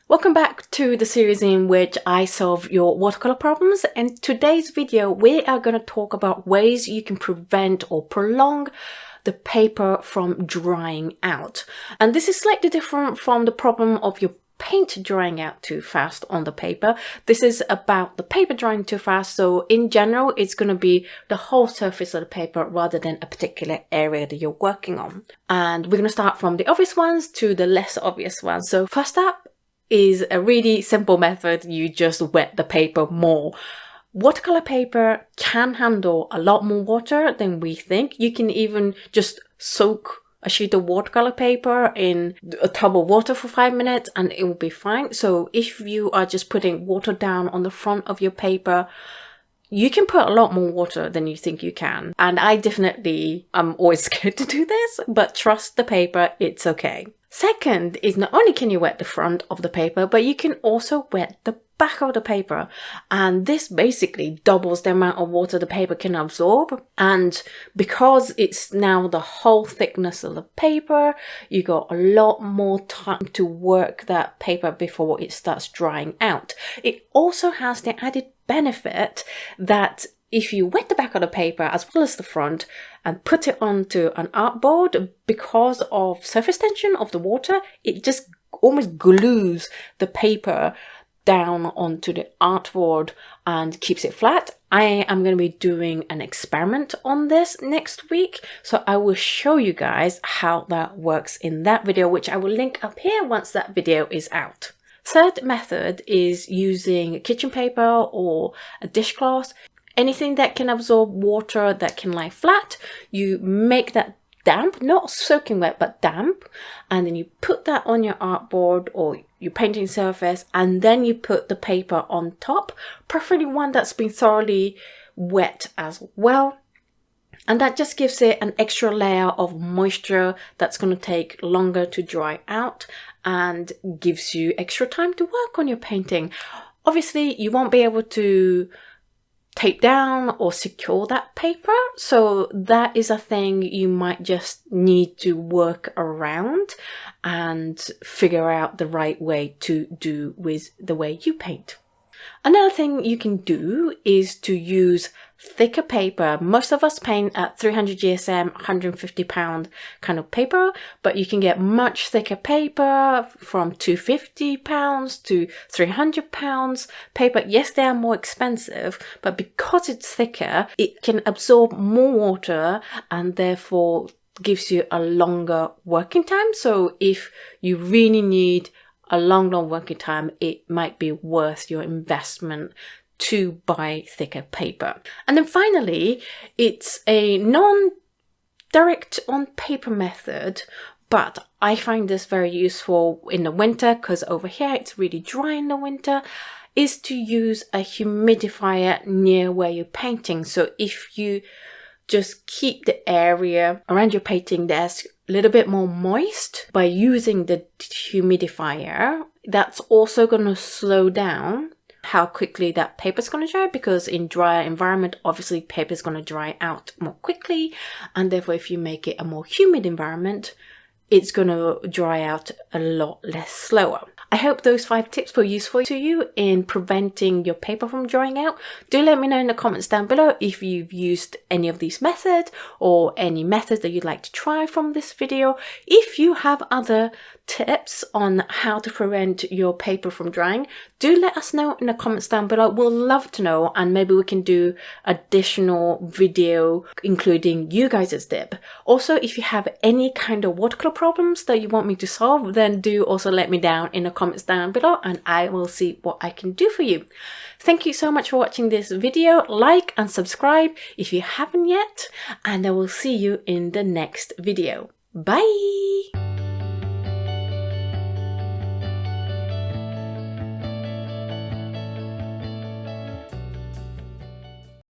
Welcome back to the series in which I solve your watercolor problems. In today's video, we are going to talk about ways you can prevent or prolong the paper from drying out. And this is slightly different from the problem of your paint drying out too fast on the paper. This is about the paper drying too fast. So in general, it's going to be the whole surface of the paper rather than a particular area that you're working on. And we're going to start from the obvious ones to the less obvious ones. So first up is a really simple method. You just wet the paper more. Watercolor paper can handle a lot more water than we think. You can even just soak a sheet of watercolor paper in a tub of water for 5 minutes and it will be fine. So if you are just putting water down on the front of your paper, you can put a lot more water than you think you can. And I definitely am always scared to do this, but trust the paper, it's okay. Second is not only can you wet the front of the paper, but you can also wet the back of the paper. And this basically doubles the amount of water the paper can absorb. And because it's now the whole thickness of the paper, you got a lot more time to work that paper before it starts drying out. It also has the added benefit that if you wet the back of the paper as well as the front and put it onto an artboard, because of surface tension of the water, it just almost glues the paper down onto the artboard and keeps it flat. I am going to be doing an experiment on this next week, so I will show you guys how that works in that video, which I will link up here once that video is out. Third method is using kitchen paper or a dishcloth. Anything that can absorb water, that can lie flat, you make that damp, not soaking wet, but damp. And then you put that on your artboard or your painting surface, and then you put the paper on top, preferably one that's been thoroughly wet as well. And that just gives it an extra layer of moisture that's going to take longer to dry out and gives you extra time to work on your painting. Obviously, you won't be able to tape down or secure that paper, so that is a thing you might just need to work around and figure out the right way to do with the way you paint. Another thing you can do is to use thicker paper. Most of us paint at 300 GSM, 150 pound kind of paper, but you can get much thicker paper from 250 pounds to 300 pounds paper. Yes, they are more expensive, but because it's thicker, it can absorb more water and therefore gives you a longer working time. So if you really need a long working time, it might be worth your investment to buy thicker paper. And then finally, it's a non-direct on paper method, but I find this very useful in the winter because over here it's really dry in the winter, is to use a humidifier near where you're painting. So if you just keep the area around your painting desk a little bit more moist by using the humidifier, that's also going to slow down how quickly that paper is going to dry, because in drier environment, obviously paper is going to dry out more quickly, and therefore if you make it a more humid environment, it's going to dry out a lot less slower. I hope those 5 tips were useful to you in preventing your paper from drying out. Do let me know in the comments down below if you've used any of these methods or any methods that you'd like to try from this video. If you have other tips on how to prevent your paper from drying, do let us know in the comments down below. We'll love to know, and maybe we can do additional video including you guys' tip. Also, if you have any kind of watercolor problems that you want me to solve, then do also let me down in the comments down below and I will see what I can do for you. Thank you so much for watching this video. Like and subscribe if you haven't yet, and I will see you in the next video. Bye!